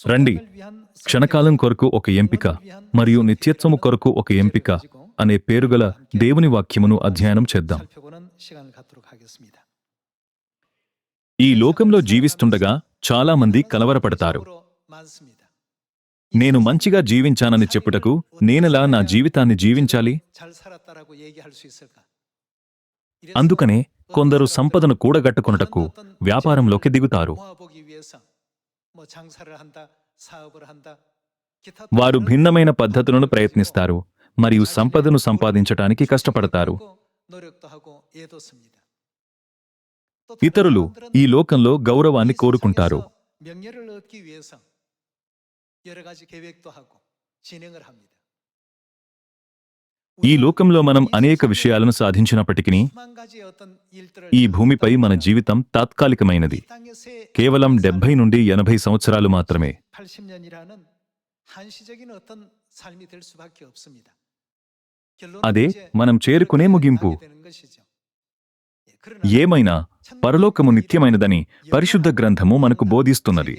రండి, క్షణకాలం కొరకు ఒక ఎంపిక మరియు నిత్యత్వము కొరకు ఒక ఎంపిక అనే పేరుగల దేవుని వాక్యమును అధ్యయనం చేద్దాం. ఈ లోకంలో జీవిస్తుండగా చాలామంది కలవరపడతారు. నేను మంచిగా జీవించానని చెప్పుటకు నేనెలా నా జీవితాన్ని జీవించాలి? అందుకనే కొందరు సంపదను కూడగట్టుకొనుటకు వ్యాపారంలోకి దిగుతారు. వారు భిన్నమైన పద్ధతులను ప్రయత్నిస్తారు మరియు సంపదను సంపాదించటానికి కష్టపడతారు. ఇతరులు ఈ లోకంలో గౌరవాన్ని కోరుకుంటారు. ఈ లోకంలో మనం అనేక విషయాలను సాధించినప్పటికీ ఈ భూమిపై మన జీవితం తాత్కాలికమైనది. కేవలం 70 నుండి 80 సంవత్సరాలు మాత్రమే. అదే మనం చేరుకునే ముగింపు. ఏమైనా పరలోకము నిత్యమైనదని పరిశుద్ధ గ్రంథము మనకు బోధిస్తున్నది.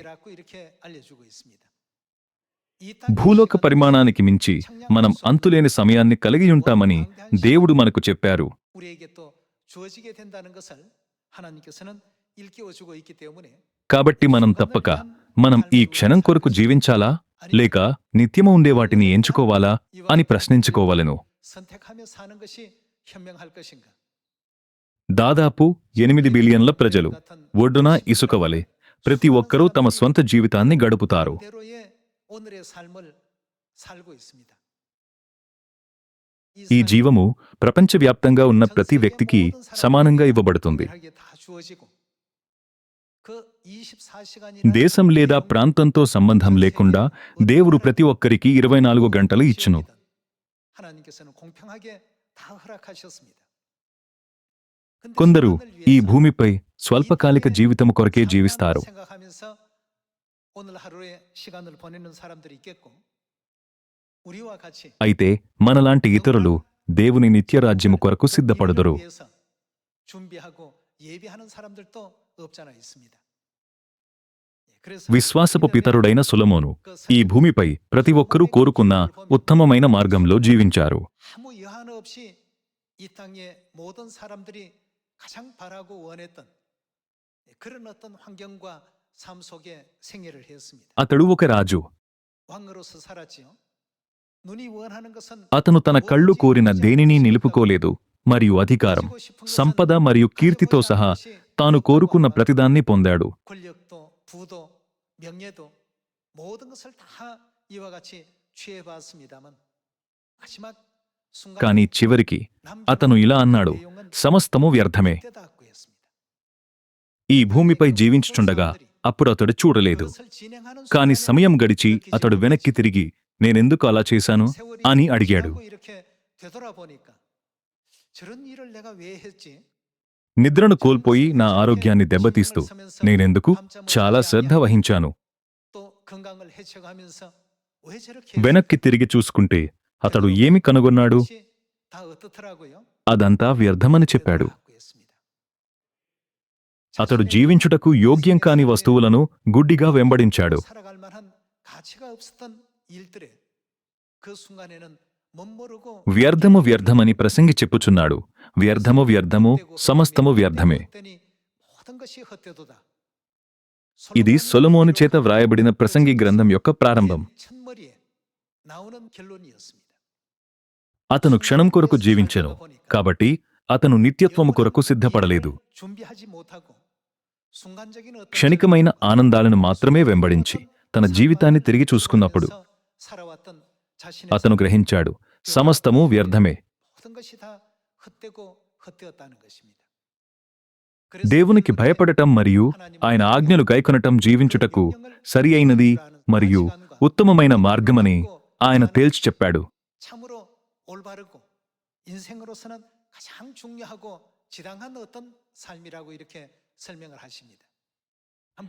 భూలోక పరిమాణానికి మించి మనం అంతులేని సమయాన్ని కలిగియుంటామని దేవుడు మనకు చెప్పారు. కాబట్టి మనం తప్పక మనం ఈ క్షణం కొరకు జీవించాలా లేక నిత్యము ఉండే వాటిని ఎంచుకోవాలా అని ప్రశ్నించుకోవలెను. దాదాపు 8 బిలియన్ల ప్రజలు ఒడ్డున ఇసుక వలె ప్రతి ఒక్కరూ తమ స్వంత జీవితాన్ని గడుపుతారు. ఈ జీవము ప్రపంచవ్యాప్తంగా ఉన్న ప్రతి వ్యక్తికి సమానంగా ఇవ్వబడుతుంది. దేశం లేదా ప్రాంతంతో సంబంధం లేకుండా దేవుడు ప్రతి ఒక్కరికి 24 గంటలు ఇచ్చును. కొందరు ఈ భూమిపై స్వల్పకాలిక జీవితము కొరకే జీవిస్తారు. అయితే మనలాంటి ఇతరులు దేవుని నిత్యరాజ్యము కొరకు సిద్ధపడుదురు. విశ్వాసపు పితరుడైన సొలొమోను ఈ భూమిపై ప్రతి ఒక్కరూ కోరుకున్న ఉత్తమమైన మార్గంలో జీవించారు. అతడు ఒక రాజు. అతను తన కళ్ళు కోరిన దేనినీ నిలుపుకోలేదు మరియు అధికారం, సంపద మరియు కీర్తితో సహా తాను కోరుకున్న ప్రతిదాన్ని పొందాడు. కాని చివరికి అతను ఇలా అన్నాడు, సమస్తము వ్యర్థమే. ఈ భూమిపై జీవించుచుండగా అప్పుడు అతడు చూడలేదు. కాని సమయం గడిచి అతడు వెనక్కి తిరిగి నేనెందుకు అలా చేశాను అని అడిగాడు. నిద్రను కోల్పోయి నా ఆరోగ్యాన్ని దెబ్బతీస్తూ నేనెందుకు చాలా శ్రద్ధ వహించాను. వెనక్కి తిరిగి చూసుకుంటే అతడు ఏమి కనుగొన్నాడు? అదంతా వ్యర్థమని చెప్పాడు. అతడు జీవించుటకు యోగ్యం కాని వస్తువులను గుడ్డిగా వెంబడించాడు. వ్యర్థము వ్యర్థమని ప్రసంగి చెప్పుచున్నాడు. వ్యర్థము వ్యర్థము, సమస్తము వ్యర్థమే. ఇది సొలొమోను చేత వ్రాయబడిన ప్రసంగి గ్రంథం యొక్క ప్రారంభం. అతను క్షణం కొరకు జీవించెను, కాబట్టి అతను నిత్యత్వము కొరకు సిద్ధపడలేదు. క్షణికమైన ఆనందాలను మాత్రమే వెంబడించి తన జీవితాన్ని తిరిగి చూసుకున్నప్పుడు అతను గ్రహించాడు, సమస్తము వ్యర్థమే. దేవునికి భయపడటం మరియు ఆయన ఆజ్ఞలు గైకొనటం జీవించుటకు సరి అయినది మరియు ఉత్తమమైన మార్గమని ఆయన తేల్చి చెప్పాడు.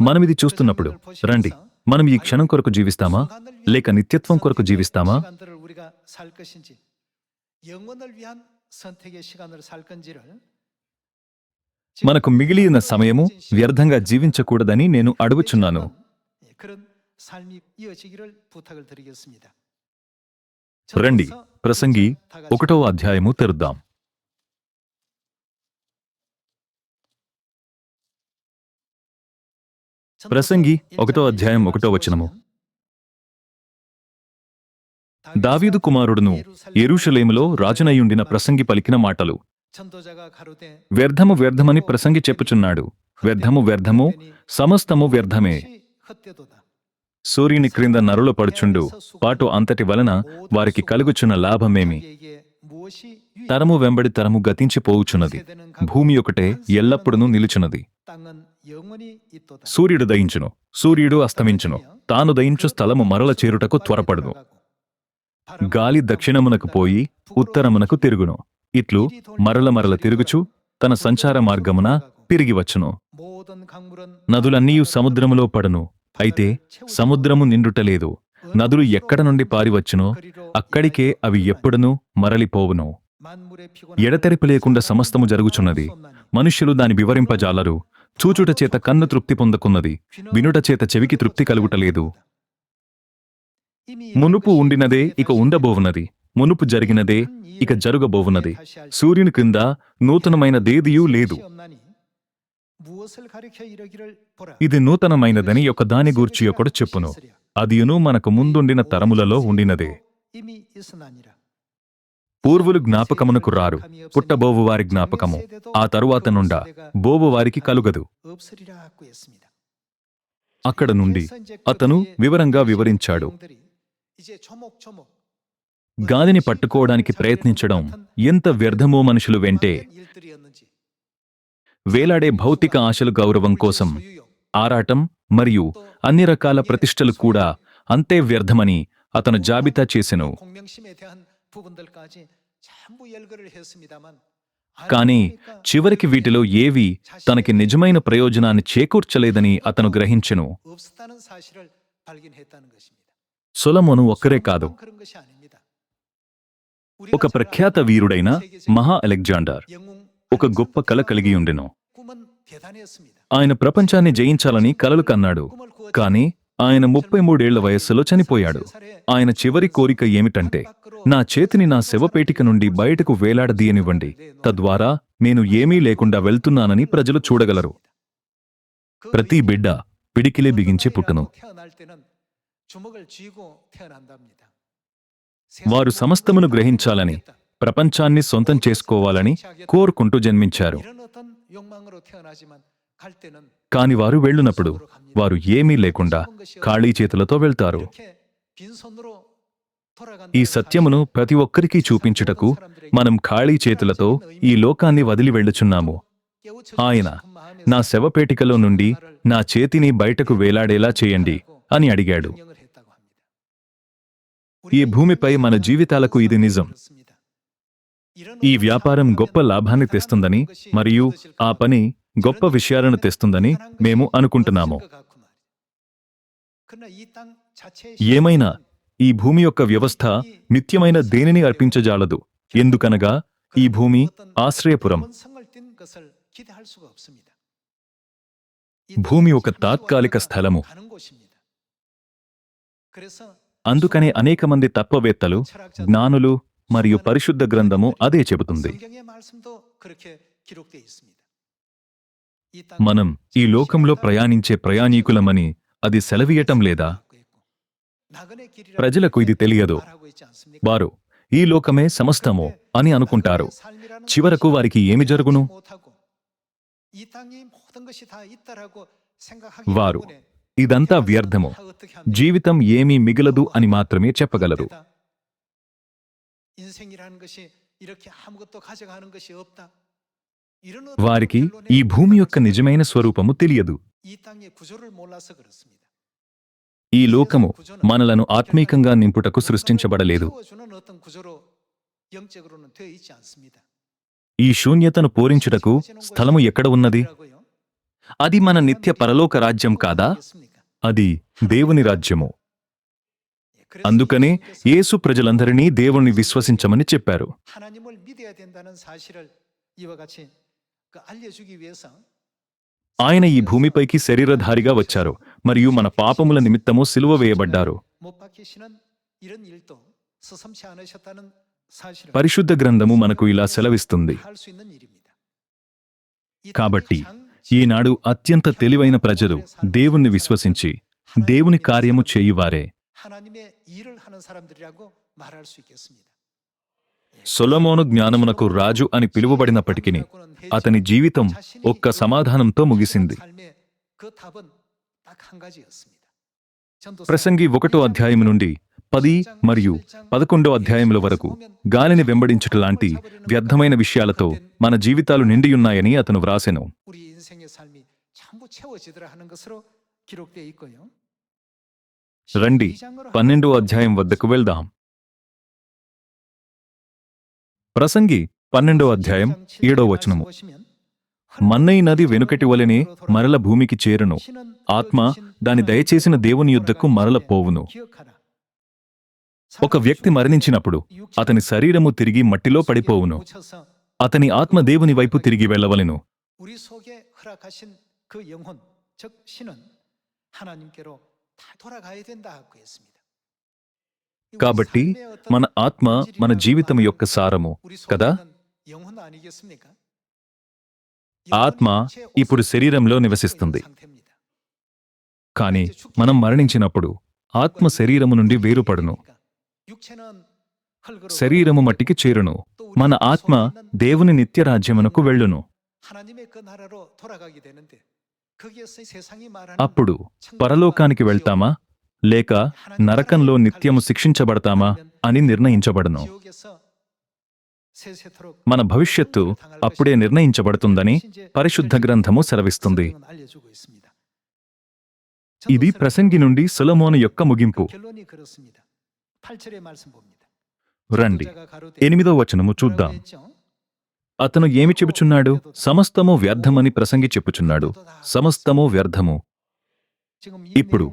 మనమిది చూస్తున్నప్పుడు రండి, మనం ఈ క్షణం కొరకు జీవిస్తామా లేక నిత్యత్వం కొరకు జీవిస్తామా? మనకు మిగిలిన సమయము వ్యర్థంగా జీవించకూడదని నేను అడుగుచున్నాను. 삶이 이어지기를 부탁을 드리겠습니다. రండి ప్రసంగి 1వ అధ్యాయము తెరుద్దాం. ప్రసంగి 1వ అధ్యాయం 1వ వచనము. దావీదు కుమారుడును యెరూషలేములో రాజునయ్యుండిన ప్రసంగి పలికిన మాటలు. వ్యర్థము వ్యర్థమని ప్రసంగి చెప్పుచున్నాడు. వ్యర్థము వ్యర్థము, సమస్తము వ్యర్థమే. సూర్యుని క్రింద నరుల పడుచుండు పాటు అంతటి వలన వారికి కలుగుచున్న లాభమేమి? తరము వెంబడి తరము గతించిపోవుచున్నది, భూమి ఒకటే ఎల్లప్పుడూ నిలుచున్నది. సూర్యుడు దయించును, సూర్యుడు అస్తమించును, తాను దయించు స్థలము మరల చేరుటకు త్వరపడును. గాలి దక్షిణమునకు పోయి ఉత్తరమునకు తిరుగును, ఇట్లు మరల మరల తిరుగుచు తన సంచార మార్గమున తిరిగివచ్చును. నదులన్నీయు సముద్రములో పడును, అయితే సముద్రము నిండుటలేదు. నదులు ఎక్కడ నుండి పారివచ్చునో అక్కడికే అవి ఎప్పుడునూ మరలిపోవును. ఎడతెరిపి లేకుండా సమస్తము జరుగుచున్నది, మనుష్యులు దాని వివరింపజాలరు. చూచుట చేత కన్ను తృప్తి పొందుకున్నది, వినుట చేత చెవికి తృప్తి కలుగుటలేదు. మునుపు ఉండినదే ఇక ఉండబోవున్నది, మునుపు జరిగినదే ఇక జరుగబోవున్నది. సూర్యుని క్రింద నూతనమైన దేదియూ లేదు. ఇది నూతనమైనదని ఒక దాని గూర్చి ఒకడు చెప్పును, అదియును మనకు ముందుండిన తరములలో ఉండినదే. పూర్వులు జ్ఞాపకమునకు రారు, పుట్టబోవువారి జ్ఞాపకము ఆ తరువాత నుండా బోవువారికి కలుగదు. అక్కడ నుండి అతను వివరంగా వివరించాడు. గాలిని పట్టుకోవడానికి ప్రయత్నించడం ఎంత వ్యర్థమో మనుషులు వెంటే వేలాడే భౌతిక ఆశలు గౌరవం కోసం ఆరాటం మరియు అన్ని రకాల ప్రతిష్టలు కూడా అంతే వ్యర్థమని అతను జాబితా చేసెను. కాని చివరికి వీటిలో ఏవీ తనకి నిజమైన ప్రయోజనాన్ని చేకూర్చలేదని అతను గ్రహించెను. సొలొమోను ఒక్కరే కాదు, ఒక ప్రఖ్యాత వీరుడైన మహా అలెగ్జాండర్ ఒక గొప్ప కల కలిగియుండెను. ఆయన ప్రపంచాన్ని జయించాలని కలలు కన్నాడు. కాని ఆయన 33 ఏళ్ల వయస్సులో చనిపోయాడు. ఆయన చివరి కోరిక ఏమిటంటే, నా చేతిని నా శవపేటిక నుండి బయటకు వేలాడదీయనివ్వండి, తద్వారా నేను ఏమీ లేకుండా వెళ్తున్నానని ప్రజలు చూడగలరు. ప్రతి బిడ్డ పిడికిలే బిగించి పుట్టును. వారు సమస్తమును గ్రహించాలని, ప్రపంచాన్ని సొంతం చేసుకోవాలని కోరుకుంటూ జన్మించారు. కాని వారు వెళ్ళునప్పుడు వారు ఏమీ లేకుండా ఖాళీ చేతులతో వెళ్తారు. ఈ సత్యమును ప్రతి ఒక్కరికీ చూపించుటకు మనం ఖాళీ చేతులతో ఈ లోకాన్ని వదిలి వెళ్ళుచున్నాము. ఆయన నా శవపేటికలో నుండి నా చేతిని బయటకు వేలాడేలా చేయండి అని అడిగాడు. ఈ భూమిపై మన జీవితాలకు ఇది నిజం. ఈ వ్యాపారం గొప్ప లాభాన్ని తెస్తుందని మరియు ఆ పని గొప్ప విషయాలను తెస్తుందని మేము అనుకుంటున్నాము. ఏమైనా ఈ భూమి యొక్క వ్యవస్థ నిత్యమైన దేనిని అర్పించజాలదు. ఎందుకనగా ఈ భూమి ఆశ్రయపురం. భూమి ఒక తాత్కాలిక స్థలము. అందుకనే అనేక మంది తత్వవేత్తలు, జ్ఞానులు మరియు పరిశుద్ధ గ్రంథము అదే చెబుతుంది. మనం ఈ లోకంలో ప్రయాణించే ప్రయాణీకులమని అది సెలవీయటం లేదా? ప్రజలకు ఇది తెలియదు. వారు ఈ లోకమే సమస్తము అని అనుకుంటారు. చివరకు వారికి ఏమి జరుగును? వారు ఇదంతా వ్యర్థము, జీవితం ఏమీ మిగలదు అని మాత్రమే చెప్పగలరు. వారికి ఈ భూమి యొక్క నిజమైన స్వరూపము తెలియదు. ఈ లోకము మనలను ఆత్మీకంగా నింపుటకు సృష్టించబడలేదు. ఈ శూన్యతను పూరించుటకు స్థలము ఎక్కడ ఉన్నది? అది మన నిత్య పరలోక రాజ్యం కాదా? అది దేవుని రాజ్యము. అందుకనే యేసు ప్రజలందరినీ దేవుణ్ణి విశ్వసించమని చెప్పారు. ఆయన ఈ భూమిపైకి శరీరధారిగా వచ్చారు మరియు మన పాపముల నిమిత్తము సిలువ వేయబడ్డారు. 못 박히시는 이런 일도 서슴지 않으셨다는 사실을 పరిశుద్ధ గ్రంథము మనకు ఇలా సెలవిస్తుంది. 할 수 있는 일입니다. కాబట్టి ఈనాడు అత్యంత తెలివైన ప్రజలు దేవుణ్ణి విశ్వసించి దేవుని కార్యము చేయువారే. 하나님의 일을 하는 사람들이라고 말할 수 있겠습니다. సొలొమోను జ్ఞానమునకు రాజు అని పిలువబడినప్పటికీ అతని జీవితం ఒక్క సమాధానంతో ముగిసింది. 삶의 그 답은 딱 한 가지였습니다. ప్రసంగి 1వ అధ్యాయం నుండి 10 మరియు 11వ అధ్యాయముల వరకు గాలిని వెంబడించుట లాంటి వ్యర్థమైన విషయాలతో మన జీవితాలు నిండియున్నాయని అతను వ్రాసెను. 우리 인생의 삶이 전부 채워지더라 하는 것으로 기록되어 있고요. రండి 12వ అధ్యాయం వద్దకు వెళ్దాం. ప్రసంగి 12వ అధ్యాయం 7వ వచనము. మన్నయి నది వెనుకటి వలెనే మరల భూమికి చేరును. ఆత్మ దాని దయచేసిన దేవుని యుద్ధకు మరల పోవును. ఒక వ్యక్తి మరణించినప్పుడు అతని శరీరము తిరిగి మట్టిలో పడిపోవును. అతని ఆత్మ దేవుని వైపు తిరిగి వెళ్ళవలెను. 우리 속에 허락하신 그 영혼, 즉 신은 하나님께로 다 돌아가야 된다고 했습니다. కాబట్టి మన ఆత్మ మన జీవితం యొక్క సారము కదా. 영혼 아니겠습니까? ఆత్మ ఇప్పుడు శరీరంలో నివసిస్తుంది. కాని మనం మరణించినప్పుడు ఆత్మ శరీరము నుండి వేరుపడును. శరీరము మట్టికి చేరును. మన ఆత్మ దేవుని నిత్యరాజ్యమునకు వెళ్ళును. 하나님의 그 나라로 돌아가게 되는데 거기에서 세상이 말하는 అప్పుడు పరలోకానికి వెళ్తామా లేక నరకంలో నిత్యము శిక్షించబడతామా అని నిర్ణయించబడను. 지옥에서 세세토록 మన భవిష్యత్తు అప్పుడే నిర్ణయించబడుతుందని పరిశుద్ధ గ్రంథము సెలవిస్తుంది. 알려주고 있습니다. ఇది ప్రసంగి నుండి సొలొమోను యొక్క ముగింపు. 결론이 그렇습니다. 8절의 말씀 봅니다. రండి 8వ వచనము చూద్దాం. అతను ఏమి చెబుచున్నాడు? సమస్తము వ్యర్థమని ప్రసంగి చెప్పుచున్నాడు. సమస్తము వ్యర్థము. ఇప్పుడు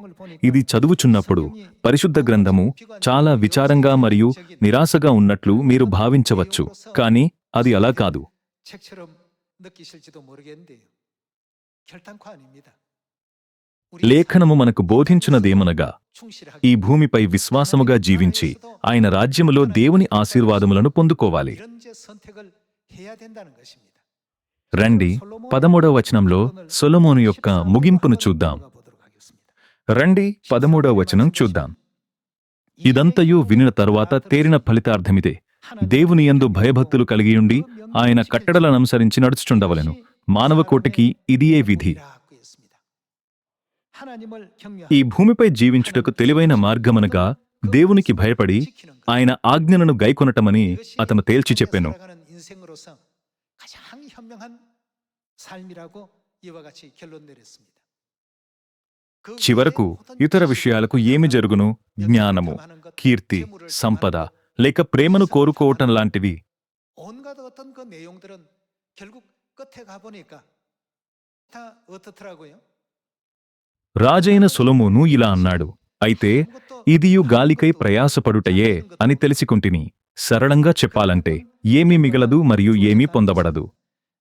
ఇది చదువుచున్నప్పుడు పరిశుద్ధ గ్రంథము చాలా విచారంగా మరియు నిరాశగా ఉన్నట్లు మీరు భావించవచ్చు. కానీ అది అలా కాదు. 책처럼 느끼실지도 모르겠는데요. 결단코 아닙니다. లేఖనము మనకు బోధించునదేమనగా 충실하게 ఈ భూమిపై విశ్వాసముగా జీవించి ఆయన రాజ్యములో దేవుని ఆశీర్వాదములను పొందుకోవాలి. 이런 이제 선택을 해야 된다는 것입니다. రండి 13వ వచనంలో సొలొమోను యొక్క ముగింపును చూద్దాం. 보도록 하겠습니다. రండి 13వ వచనం చూద్దాం. ఇదంతయు వినిన తరువాత తేరిన ఫలితార్థమిదే. దేవుని యందు భయభక్తులు కలిగియుండి ఆయన కట్టడలననుసరించి నడుచుచుండవలెను. మానవకోటికి ఇదియే విధి. 라고 했습니다. 하나님을 ఈ 경외하고 భూమిపై జీవించుటకు తెలివైన మార్గమనగా దేవునికి భయపడి ఆయన ఆజ్ఞలను గైకొనటమని అతను తేల్చి చెప్పెను. 살아가는 인생으로서 가장 현명한 삶이라고 이와 같이 결론 내렸습니다. 그 చివరకు ఇతర విషయాలకు ఏమి జరుగును? జ్ఞానము, కీర్తి, సంపద లేక ప్రేమను కోరుకోవటం లాంటివి. 온갖 어떤 그 내용들은 결국 끝에 가보니까 다 어떻더라고요. రాజైన సొలొమోను ఇలా అన్నాడు. అయితే ఇదియు గాలికై ప్రయాసపడుటయే అని తెలిసికుంటిని. సరళంగా చెప్పాలంటే ఏమీ మిగలదు మరియు ఏమీ పొందబడదు.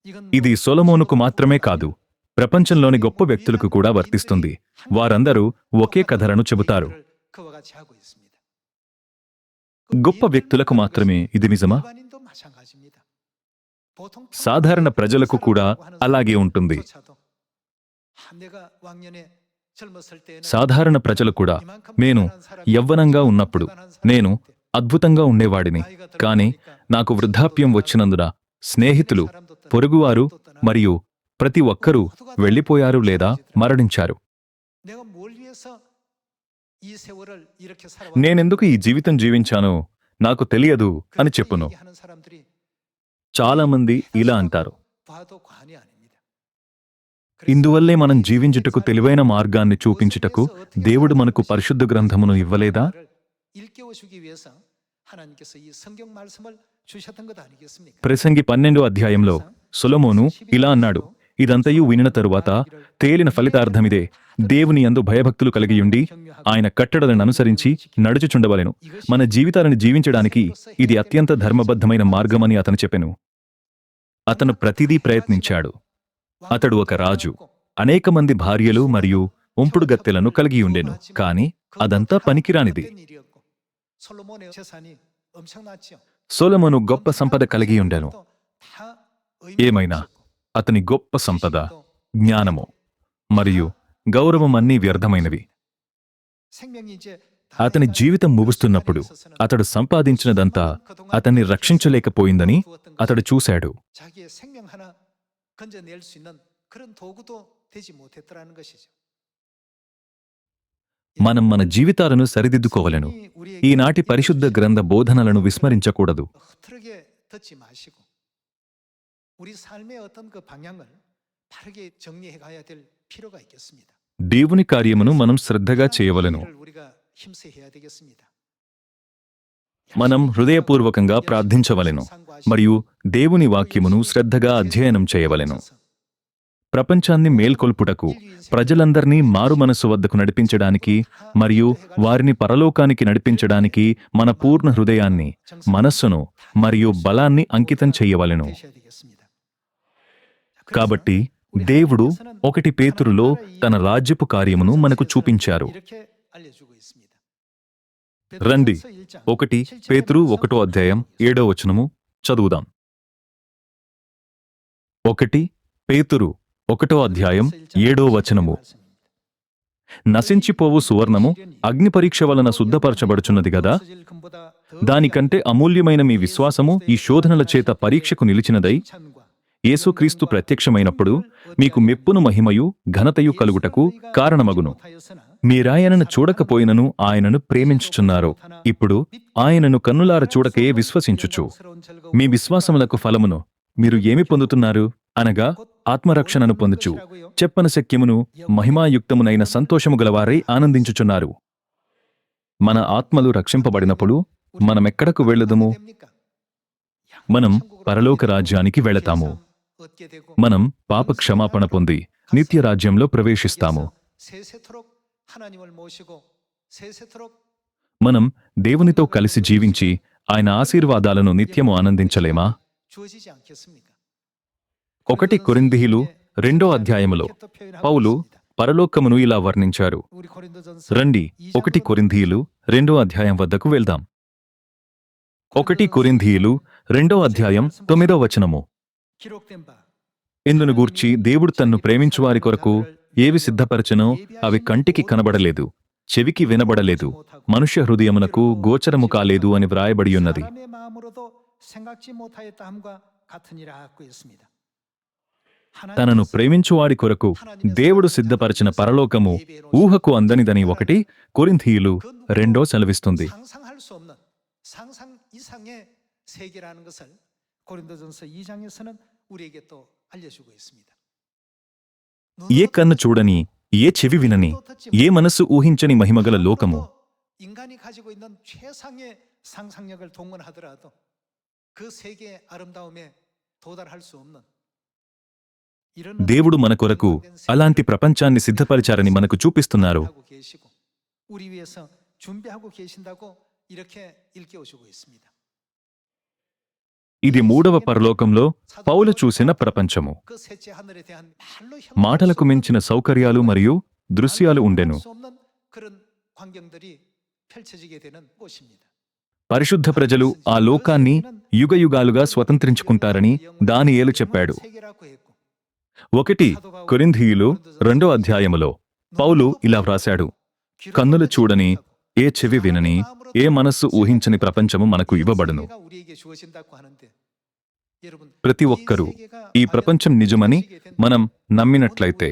이건 ఇది సొలొమోనుకు మాత్రమే కాదు, ప్రపంచంలోని గొప్ప వ్యక్తులకు కూడా వర్తిస్తుంది. వారందరూ ఒకే కథలను చెబుతారు. 그와 같이 하고 있습니다. గొప్ప వ్యక్తులకు మాత్రమే ఇది నిజమా? 일반인도 마찬가지입니다. 보통 సాధారణ ప్రజలకు కూడా అలాగే ఉంటుంది. 내가 왕년에 젊었을 때는 సాధారణ ప్రజలు కూడా, నేను యవ్వనంగా ఉన్నప్పుడు నేను అద్భుతంగా ఉండేవాడిని. కాని నాకు వృద్ధాప్యం వచ్చినందున స్నేహితులు, పొరుగువారు మరియు ప్రతి ఒక్కరూ వెళ్ళిపోయారు లేదా మరణించారు. 내가 뭘 위해서 이 세월을 이렇게 నేనెందుకు ఈ జీవితం జీవించానో నాకు తెలియదు అని చెప్పును. 하는 사람들이 చాలామంది ఇలా అంటారు. 봐도 과언이 아닙니다. ఇందువల్లే మనం జీవించుటకు తెలివైన మార్గాన్ని చూపించుటకు దేవుడు మనకు పరిశుద్ధ గ్రంథమును ఇవ్వలేదా? 일깨워주기 위해서 하나님께서 이 성경 말씀을 주셨던 것 아니겠습니까? ప్రసంగి 12వ అధ్యాయంలో సొలొమోను ఇలా అన్నాడు. ఇదంతయు వినిన తరువాత తేలిన ఫలితార్థమిదే. దేవుని యందు భయభక్తులు కలిగియుండి ఆయన కట్టడలను అనుసరించి నడుచుచుండవలెను. మన జీవితాలను జీవించడానికి ఇది అత్యంత ధర్మబద్ధమైన మార్గమని అతను చెప్పెను. అతను ప్రతిదీ ప్రయత్నించాడు. అతడు ఒక రాజు. అనేక మంది భార్యలు మరియు ఉంపుడు గత్తెలను కలిగి ఉండెను, కాని అదంతా పనికిరానిది. 솔로몬의 재산이 엄청났죠. సొలొమోను గొప్ప సంపద కలిగి ఉండెను. ఏమైనా అతని గొప్ప సంపద, జ్ఞానము మరియు గౌరవం అన్నీ వ్యర్థమైనవి. అతని జీవితం ముగుస్తున్నప్పుడు అతడు సంపాదించినదంతా అతన్ని రక్షించలేకపోయిందని అతడు చూశాడు. 자기의 생명 하나 건져낼 수 있는 그런 도구도 되지 못했더라는 것이죠. మనం మన జీవితాలను సరిదిద్దుకోవలెను. ఈనాటి పరిశుద్ధ గ్రంథ బోధనలను విస్మరించకూడదు. 흐트러게 듣지 마시고 우리 삶의 어떤 그 방향을 바르게 정리해 가야 될 필요가 있겠습니다. దేవుని కార్యమును మనం శ్రద్ధగా చేయవలెను. 이를 우리가 힘써 해야 되겠습니다. మనం హృదయపూర్వకంగా ప్రార్థించవలెను మరియు దేవుని వాక్యమును శ్రద్ధగా అధ్యయనం చేయవలెను. ప్రపంచాన్ని మేల్కొల్పుటకు, ప్రజలందర్నీ మారు మనసు వద్దకు నడిపించడానికి మరియు వారిని పరలోకానికి నడిపించడానికి మన పూర్ణ హృదయాన్ని, మనస్సును మరియు బలాన్ని అంకితం చెయ్యవలెను. కాబట్టి దేవుడు 1 పేతురులో తన రాజ్యపు కార్యమును మనకు చూపించారు. రండి 1 పేతురు 1:7 చదువుదాం. 1 పేతురు 1:7 నశించిపోవు సువర్ణము అగ్ని పరీక్ష వలన శుద్ధపరచబడుచున్నది గదా, దానికంటే అమూల్యమైన మీ విశ్వాసము ఈ శోధనల చేత పరీక్షకు నిలిచినదై యేసుక్రీస్తు ప్రత్యక్షమైనప్పుడు మీకు మెప్పును మహిమయు ఘనతయు కలుగుటకు కారణమగును. మీరాయనను చూడకపోయినను ఆయనను ప్రేమించుచున్నారు. ఇప్పుడు ఆయనను కన్నులార చూడకే విశ్వసించుచు మీ విశ్వాసములకు ఫలమును మీరు ఏమి పొందుతున్నారు అనగా ఆత్మరక్షణను పొందుచు చెప్పన శక్యమును మహిమాయుక్తమునైన సంతోషము గలవారై ఆనందించుచున్నారు. మన ఆత్మలు రక్షింపబడినప్పుడు మనమెక్కడకు వెళ్ళదుము? మనం పరలోక రాజ్యానికి వెళతాము. మనం పాప క్షమాపణ పొంది నిత్య రాజ్యంలో ప్రవేశిస్తాము. మనం దేవునితో కలిసి జీవించి ఆయన ఆశీర్వాదాలను నిత్యము ఆనందించలేమా? 1 కొరింథీయులు 2:2 పౌలు పరలోకమును ఇలా వర్ణించారు. రండి 1 కొరింథీయులు 2:2 వద్దకు వెళ్దాం. 1 కొరింథీయులు 2:9 ఇందును గూర్చి దేవుడు తన్ను ప్రేమించువారి కొరకు ఏవి సిద్ధపరచెనో అవి కంటికి కనబడలేదు, చెవికి వినబడలేదు, మనుష్య హృదయమునకు గోచరము కాలేదు అని వ్రాయబడియున్నది. తనను ప్రేమించువాడి కొరకు దేవుడు సిద్ధపరచిన పరలోకము ఊహకు అందనిదని 1 కొరింథీయులు 2 సెలవిస్తుంది. 상상할 수 없는 상상 이상의 세계라는 것을 고린도전서 2장에서는 우리에게 또 알려주고 있습니다. ఏ కన్ను చూడని, ఏ చెవి వినని, ఏ మనస్సు ఊహించని మహిమగల లోకము, 인간이 가지고 있는 최상의 상상력을 동원하더라도 그 세계의 아름다움에 도달할 수 없는 దేవుడు మన కొరకు అలాంటి ప్రపంచాన్ని సిద్ధపరిచారని మనకు చూపిస్తున్నారు. 우리 위해서 준비하고 계신다고 이렇게 일깨워주고 있습니다. ఇది 3వ పరలోకంలో పౌలు చూసిన ప్రపంచము. 그 셋째 하늘에 대한 말로 మాటలకు మించిన సౌకర్యాలు మరియు దృశ్యాలు ఉండెను. 수 없는 그런 광경들이 펼쳐지게 되는 곳입니다. పరిశుద్ధ ప్రజలు ఆ లోకాన్ని యుగయుగాలుగా స్వతంత్రించుకుంటారని దానియేలు చెప్పాడు. 1 కొరింథీయులు 2:2 పౌలు ఇలా వ్రాశాడు. కన్నులు చూడని, ఏ చెవి వినని, ఏ మనస్సు ఊహించని ప్రపంచము మనకు ఇవ్వబడును. ప్రతి ఒక్కరూ ఈ ప్రపంచం నిజమని మనం నమ్మినట్లయితే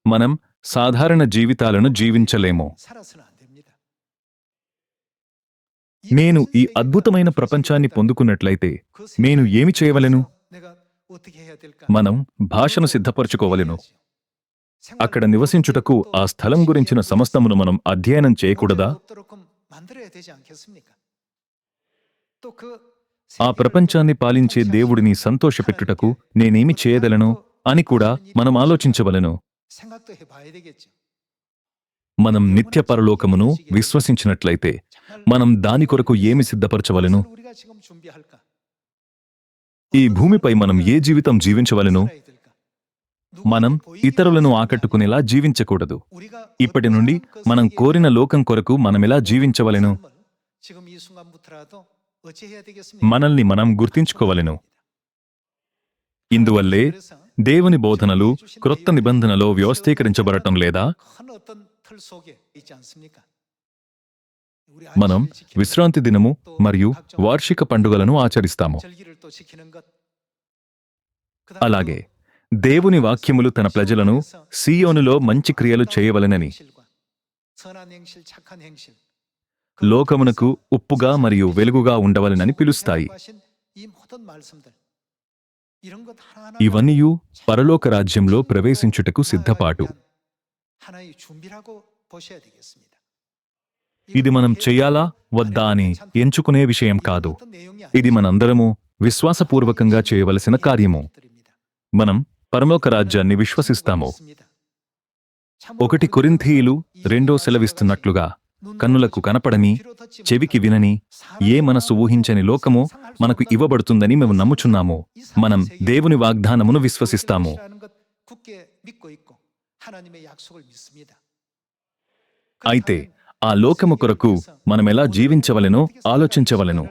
మనం సాధారణ జీవితాలను జీవించలేము. నేను ఈ అద్భుతమైన ప్రపంచాన్ని పొందుకున్నట్లయితే నేను ఏమి చేయవలెను? మనం భాషను సిద్ధపరచుకోవలెను. అక్కడ నివసించుటకు ఆ స్థలం గురించిన సమస్తమును మనం అధ్యయనం చేయకూడదా? ఆ ప్రపంచాన్ని పాలించే దేవుడిని సంతోషపెట్టుటకు నేనేమి చేయగలను అని కూడా మనం ఆలోచించవలెను. మనం నిత్య పరలోకమును విశ్వసించినట్లయితే మనం దాని కొరకు ఏమి సిద్ధపరచవలెను? ఈ భూమిపై మనం ఏ జీవితం జీవించవలెను? మనం ఇతరులను ఆకట్టుకునేలా జీవించకూడదు. ఇప్పటి నుండి మనం కోరిన లోకం కొరకు మనమెలా జీవించవలెను? మనల్ని మనం గుర్తించుకోవలెను. ఇందువల్లే దేవుని బోధనలు క్రొత్త నిబంధనలో వ్యవస్థీకరించబడటం లేదా? మనం విశ్రాంతి దినము మరియు వార్షిక పండుగలను ఆచరిస్తాము. అలాగే దేవుని వాక్యములు తన ప్రజలను సీయోనులో మంచి క్రియలు చేయవలెనని, లోకమునకు ఉప్పుగా మరియు వెలుగుగా ఉండవలెనని పిలుస్తాయి. ఇవన్నీయు పరలోక రాజ్యంలో ప్రవేశించుటకు సిద్ధపాటు. ఇది మనం చెయ్యాలా వద్దా అని ఎంచుకునే విషయం కాదు. ఇది మనందరము విశ్వాసపూర్వకంగా చేయవలసిన కార్యము. మనం పరలోక రాజ్యాన్ని విశ్వసిస్తాము. 1 కొరింథీయులు 2 సెలవిస్తున్నట్లుగా, కన్నులకు కనపడని, చెవికి వినని, ఏ మనసు ఊహించని లోకము మనకు ఇవ్వబడుతుందని మేము నమ్ముచున్నాము. మనం దేవుని వాగ్దానమును విశ్వసిస్తాము. అయితే ఆ లోకము కొరకు మనమెలా జీవించవలెనో ఆలోచించవలెను.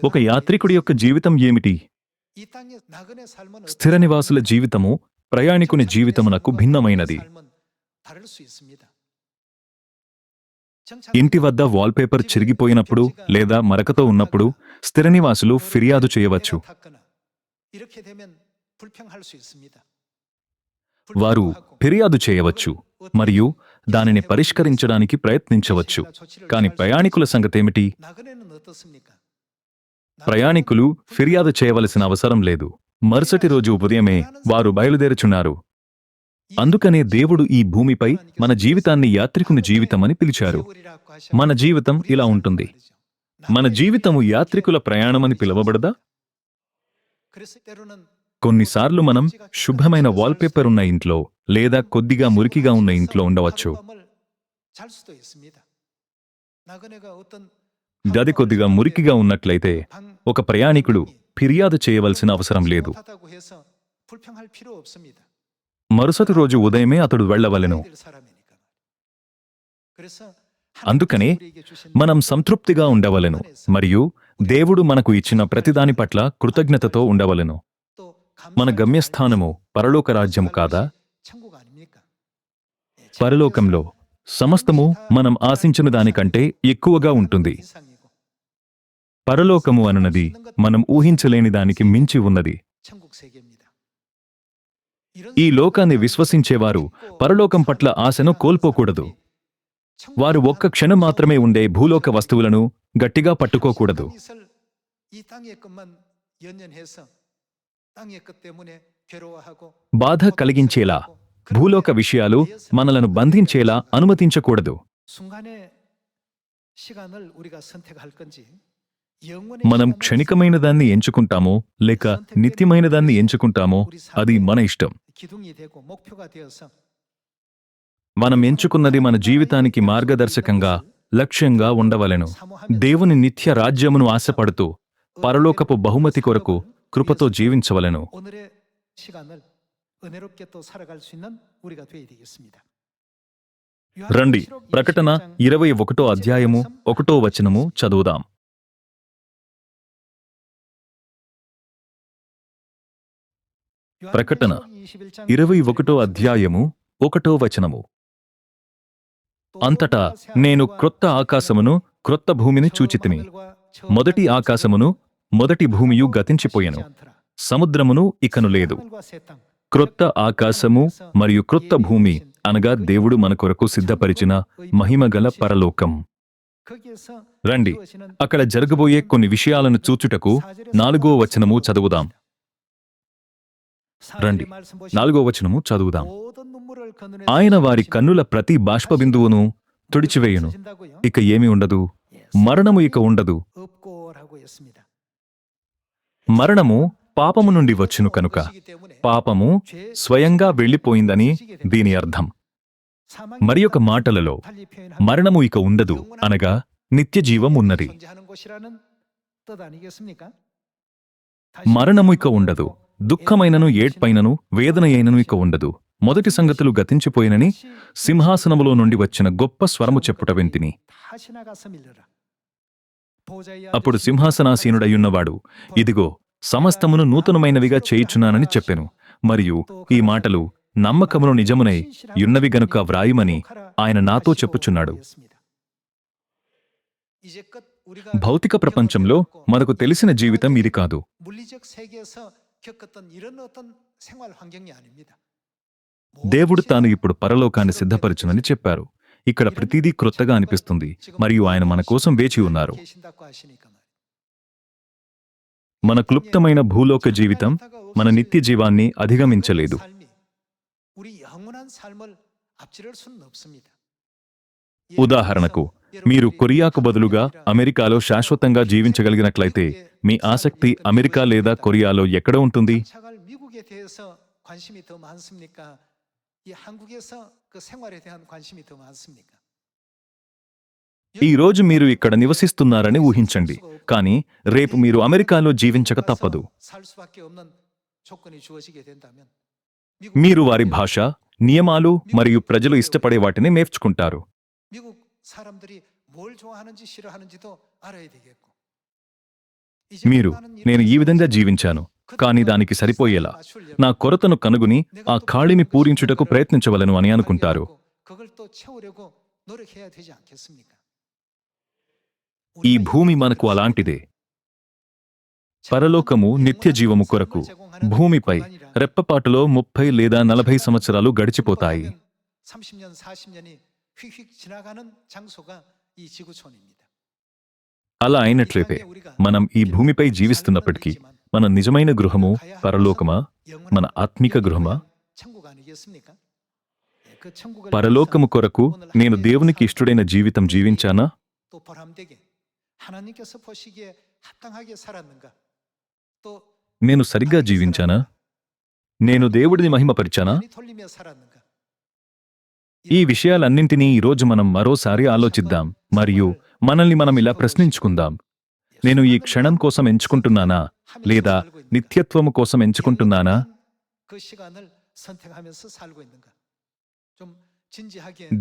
ఒక యాత్రికుడి యొక్క జీవితం ఏమిటి? స్థిర నివాసుల జీవితము ప్రయాణికుని జీవితమునకు భిన్నమైనది. ఇంటి వద్ద వాల్పేపర్ చిరిగిపోయినప్పుడు లేదా మరకతో ఉన్నప్పుడు స్థిర నివాసులు ఫిర్యాదు చేయవచ్చు. వారు ఫిర్యాదు చేయవచ్చు మరియు దానిని పరిష్కరించడానికి ప్రయత్నించవచ్చు. కాని ప్రయాణికుల సంగతేమిటి? ప్రయాణికులు ఫిర్యాదు చేయవలసిన అవసరం లేదు. మరుసటి రోజు ఉదయమే వారు బయలుదేరుచున్నారు. అందుకనే దేవుడు ఈ భూమిపై మన జీవితాన్ని యాత్రికుని జీవితమని పిలిచారు. మన జీవితం ఇలా ఉంటుంది. మన జీవితము యాత్రికుల ప్రయాణమని పిలవబడదా? కొన్నిసార్లు మనం శుభ్రమైన వాల్పేపర్ ఉన్న ఇంట్లో లేదా కొద్దిగా మురికిగా ఉన్న ఇంట్లో ఉండవచ్చు. గది కొద్దిగా మురికిగా ఉన్నట్లయితే ఒక ప్రయాణికుడు ఫిర్యాదు చేయవలసిన అవసరం లేదు. మరుసటి రోజు ఉదయమే అతడు వెళ్ళవలెను. అందుకనే మనం సంతృప్తిగా ఉండవలెను మరియు దేవుడు మనకు ఇచ్చిన ప్రతిదాని పట్ల కృతజ్ఞతతో ఉండవలెను. మన గమ్యస్థానము పరలోక రాజ్యము కాదా? పరలోకంలో సమస్తము మనం ఆశించిన దానికంటే ఎక్కువగా ఉంటుంది. పరలోకము అనునది మనం ఊహించలేని దానికి మించి ఉన్నది. ఈ లోకాన్ని విశ్వసించేవారు పరలోకం పట్ల ఆశను కోల్పోకూడదు. వారు ఒక్క క్షణం మాత్రమే ఉండే భూలోక వస్తువులను గట్టిగా పట్టుకోకూడదు. బాధ కలిగించేలా భూలోక విషయాలు మనలను బంధించేలా అనుమతించకూడదు. మనం క్షణికమైన దాన్ని ఎంచుకుంటామో లేక నిత్యమైన దాన్ని ఎంచుకుంటామో అది మన ఇష్టం. మనం ఎంచుకున్నది మన జీవితానికి మార్గదర్శకంగా, లక్ష్యంగా ఉండవలెను. దేవుని నిత్య రాజ్యమును ఆశపడుతూ పరలోకపు బహుమతి కొరకు కృపతో జీవించవలెను. రండి, ప్రకటన 21వ అధ్యాయము 1వ వచనము చదువుదాం. ప్రకటన 21వ అధ్యాయము 1వ వచనము. అంతటా నేను క్రొత్త ఆకాశమును క్రొత్త భూమిని చూచితిని. మొదటి ఆకాశమును మొదటి భూమియు గతించిపోయెను, సముద్రమును ఇకను లేదు. క్రొత్త ఆకాశము మరియు క్రొత్త భూమి అనగా దేవుడు మన కొరకు సిద్ధపరిచిన మహిమగల పరలోకం. రండి, అక్కడ జరగబోయే కొన్ని విషయాలను చూచుటకు 4వ వచనము చదువుదాం. రండి, 4వ వచనము చదువుదాం. ఆయన వారి కన్నుల ప్రతి బాష్పబిందువును తుడిచివేయును, ఇక ఏమీ ఉండదు. మరణము ఇక ఉండదు. మరణము పాపము నుండి వచ్చును కనుక పాపము స్వయంగా వెళ్ళిపోయిందని దీని అర్థం. మరియొక మాటలలో మరణము ఇక ఉండదు అనగా నిత్యజీవం ఉన్నది. మరణము ఇక ఉండదు. దుఃఖమైనను ఏడ్పైనను వేదన అయినను ఇక ఉండదు. మొదటి సంగతులు గతించిపోయినని సింహాసనములో నుండి వచ్చిన గొప్ప స్వరము చెప్పుట వింటిని. అప్పుడు సింహాసనాసీనుడయ్యున్నవాడు, ఇదిగో సమస్తమును నూతనమైనవిగా చేయుచున్నానని చెప్పెను. మరియు ఈ మాటలు నమ్మకమును నిజమునై యున్నవి గనుక వ్రాయుమని ఆయన నాతో చెప్పుచున్నాడు. భౌతిక ప్రపంచంలో మనకు తెలిసిన జీవితం ఇది కాదు. దేవుడు తాను ఇప్పుడు పరలోకాన్ని సిద్ధపరచునని చెప్పారు. ఇక్కడ ప్రతిదీ క్రొత్తగా అనిపిస్తుంది మరియు ఆయన మన కోసం వేచి ఉన్నారు. మన క్లుప్తమైన భూలోక జీవితం మన నిత్య జీవాన్ని అధిగమించలేదు. ఉదాహరణకు, మీరు కొరియాకు బదులుగా అమెరికాలో శాశ్వతంగా జీవించగలిగినట్లయితే మీ ఆసక్తి అమెరికా లేదా కొరియాలో ఎక్కడ ఉంటుంది? ఈ రోజు మీరు ఇక్కడ నివసిస్తున్నారని ఊహించండి, కానీ రేపు మీరు అమెరికాలో జీవించక తప్పదు. మీరు వారి భాష, నియమాలు మరియు ప్రజలు ఇష్టపడే వాటిని నేర్చుకుంటారు. మీరు, నేను ఈ విధంగా జీవించాను, కానీ దానికి సరిపోయేలా నా కొరతను కనుగొని ఆ ఖాళీని పూరించుటకు ప్రయత్నించవలను అని అనుకుంటారు. ఈ భూమి మనకు అలాంటిదే. పరలోకము నిత్య జీవము కొరకు భూమిపై రెప్పపాటులో 30 లేదా 40 సంవత్సరాలు గడిచిపోతాయి. అలా అయినట్లయితే మనం ఈ భూమిపై జీవిస్తున్నప్పటికీ మన నిజమైన గృహము పరలోకమా, మన ఆత్మిక గృహమా? పరలోకము కొరకు నేను దేవునికి ఇష్టుడైన జీవితం జీవించానా? నేను సరిగ్గా జీవించానా? నేను దేవుడిని మహిమపరిచానా? ఈ విషయాలన్నింటినీ ఈరోజు మనం మరోసారి ఆలోచిద్దాం మరియు మనల్ని మనం ఇలా ప్రశ్నించుకుందాం. నేను ఈ క్షణం కోసం ఎంచుకుంటున్నానా లేదా నిత్యత్వము కోసం ఎంచుకుంటున్నానా?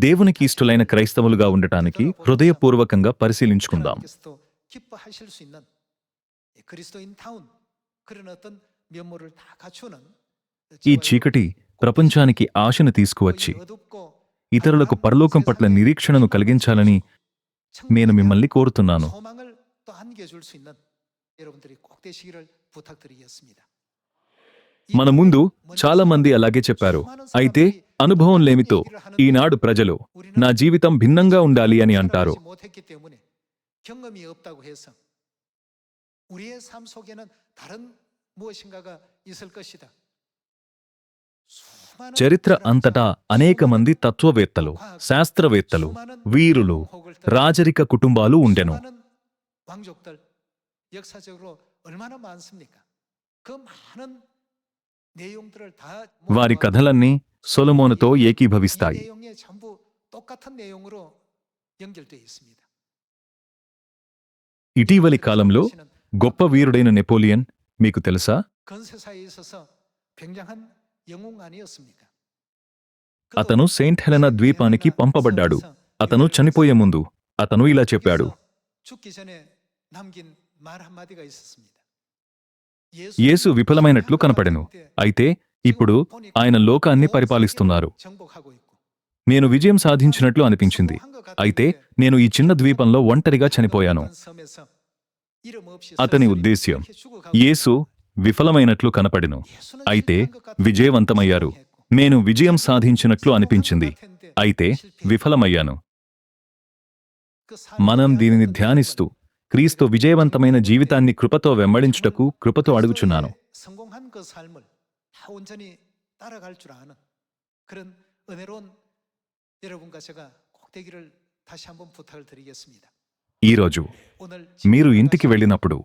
దేవునికి ఇష్టలైన క్రైస్తవులుగా ఉండటానికి హృదయపూర్వకంగా పరిశీలించుకుందాం. ఈ చీకటి ప్రపంచానికి ఆశను తీసుకువచ్చి ఇతరులకు పరలోకం పట్ల నిరీక్షణను కలిగించాలని నేను మిమ్మల్ని కోరుతున్నాను. మన ముందు చాలా మంది అలాగే చెప్పారు. అయితే అనుభవం లేమితో ఈనాడు ప్రజలు నా జీవితం భిన్నంగా ఉండాలి అని అంటారు. చరిత్ర అంతటా అనేక మంది తత్వవేత్తలు, శాస్త్రవేత్తలు, వీరులు, రాజరిక కుటుంబాలు ఉండెను. వారి కథలన్నీ సొలొమోనుతో ఏకీభవిస్తాయి. ఇటీవలి కాలంలో గొప్ప వీరుడైన నెపోలియన్ మీకు తెలుసా? అతను సెయింట్ హెలెనా ద్వీపానికి పంపబడ్డాడు. అతను చనిపోయే ముందు అతను ఇలా చెప్పాడు. యేసు విఫలమైనట్లు కనపడెను. అయితే ఇప్పుడు ఆయన లోకాన్ని పరిపాలిస్తున్నారు. నేను విజయం సాధించినట్లు అనిపించింది. అయితే నేను ఈ చిన్న ద్వీపంలో ఒంటరిగా చనిపోయాను. అతని ఉద్దేశ్యం, యేసు విఫలమైనట్లు కనపడెను. అయితే విజయవంతమయ్యారు. నేను విజయం సాధించినట్లు అనిపించింది. అయితే విఫలమయ్యాను. మనం దీనిని ధ్యానిస్తూ క్రీస్తు విజయవంతమైన జీవితాన్ని కృపతో వెంబడించుటకు కృపతో అడుగుచున్నాను. ఈరోజు మీరు ఇంటికి వెళ్ళినప్పుడు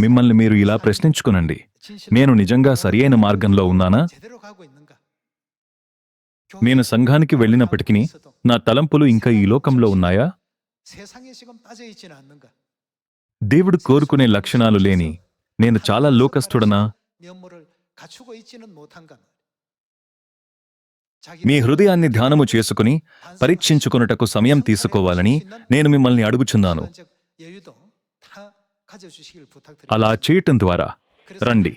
మిమ్మల్ని మీరు ఇలా ప్రశ్నించుకునండి. నేను నిజంగా సరియైన మార్గంలో ఉన్నానా? నేను సంఘానికి వెళ్ళినప్పటికీ నా తలంపులు ఇంకా ఈ లోకంలో ఉన్నాయా? దేవుడు కోరుకునే లక్షణాలు లేని నేను చాలా లోకస్తుడనా? 갖추고 있지는 못한 것. మీ హృదయాన్ని ధ్యానము చేసుకుని పరీక్షించుకొనుటకు సమయం తీసుకోవాలని నేను మిమ్మల్ని అడుగుచున్నాను. అలా చేయటం ద్వారా రండి,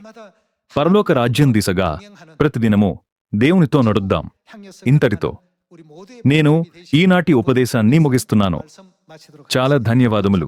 పరలోక రాజ్యం దిశగా ప్రతిదినము దేవునితో నడుద్దాం. ఇంతటితో నేను ఈనాటి ఉపదేశాన్ని ముగిస్తున్నాను. చాలా ధన్యవాదములు.